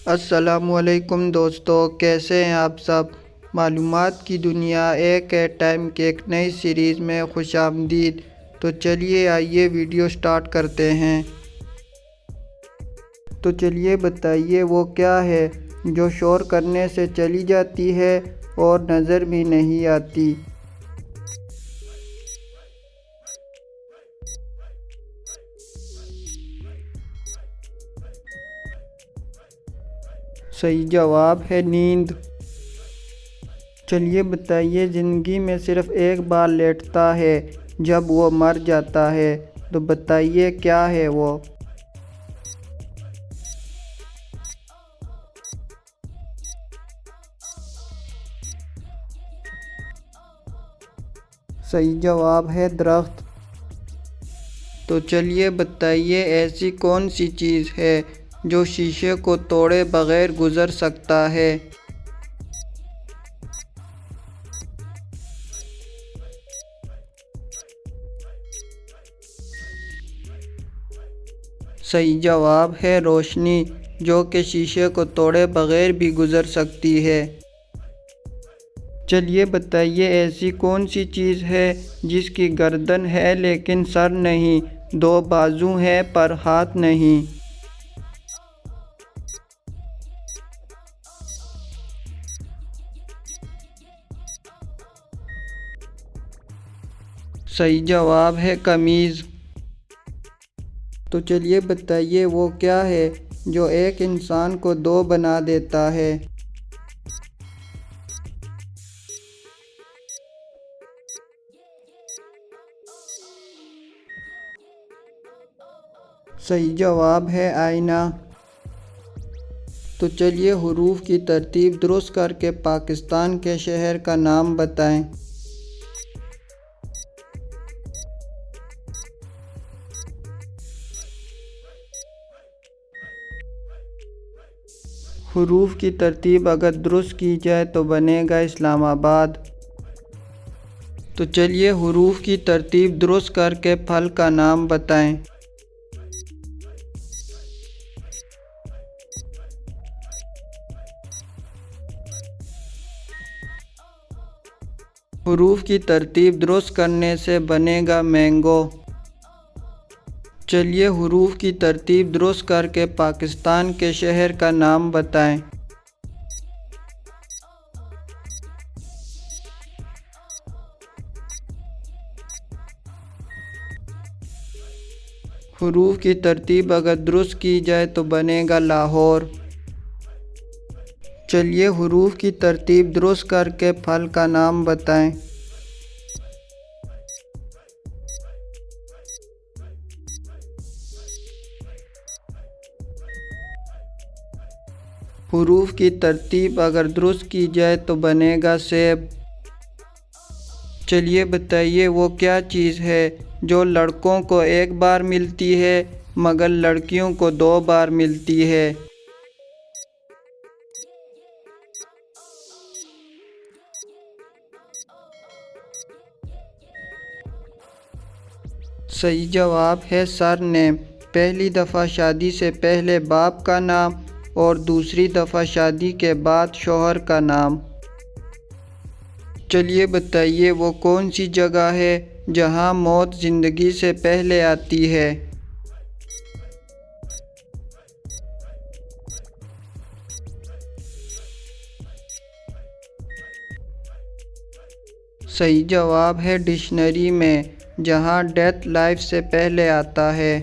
السلام علیکم دوستو، کیسے ہیں آپ سب؟ معلومات کی دنیا ایک ایٹ ٹائم کی ایک نئی سیریز میں خوش آمدید۔ تو چلیے آئیے ویڈیو سٹارٹ کرتے ہیں۔ تو چلیے بتائیے وہ کیا ہے جو شور کرنے سے چلی جاتی ہے اور نظر بھی نہیں آتی؟ صحیح جواب ہے نیند۔ چلیے بتائیے زندگی میں صرف ایک بار لیٹتا ہے جب وہ مر جاتا ہے، تو بتائیے کیا ہے وہ؟ صحیح جواب ہے درخت۔ تو چلیے بتائیے ایسی کون سی چیز ہے جو شیشے کو توڑے بغیر گزر سکتا ہے؟ صحیح جواب ہے روشنی، جو کہ شیشے کو توڑے بغیر بھی گزر سکتی ہے۔ چلیے بتائیے ایسی کون سی چیز ہے جس کی گردن ہے لیکن سر نہیں، دو بازو ہیں پر ہاتھ نہیں؟ صحیح جواب ہے قمیض۔ تو چلیے بتائیے وہ کیا ہے جو ایک انسان کو دو بنا دیتا ہے؟ صحیح جواب ہے آئینہ۔ تو چلیے حروف کی ترتیب درست کر کے پاکستان کے شہر کا نام بتائیں۔ حروف کی ترتیب اگر درست کی جائے تو بنے گا اسلام آباد۔ تو چلیے حروف کی ترتیب درست کر کے پھل کا نام بتائیں۔ حروف کی ترتیب درست کرنے سے بنے گا مینگو۔ چلیے حروف کی ترتیب درست کر کے پاکستان کے شہر کا نام بتائیں۔ حروف کی ترتیب اگر درست کی جائے تو بنے گا لاہور۔ چلیے حروف کی ترتیب درست کر کے پھل کا نام بتائیں۔ حروف کی ترتیب اگر درست کی جائے تو بنے گا سیب۔ چلیے بتائیے وہ کیا چیز ہے جو لڑکوں کو ایک بار ملتی ہے مگر لڑکیوں کو دو بار ملتی ہے؟ صحیح جواب ہے سرنیم۔ پہلی دفعہ شادی سے پہلے باپ کا نام اور دوسری دفعہ شادی کے بعد شوہر کا نام۔ چلیے بتائیے وہ کون سی جگہ ہے جہاں موت زندگی سے پہلے آتی ہے؟ صحیح جواب ہے ڈکشنری میں، جہاں ڈیتھ لائف سے پہلے آتا ہے۔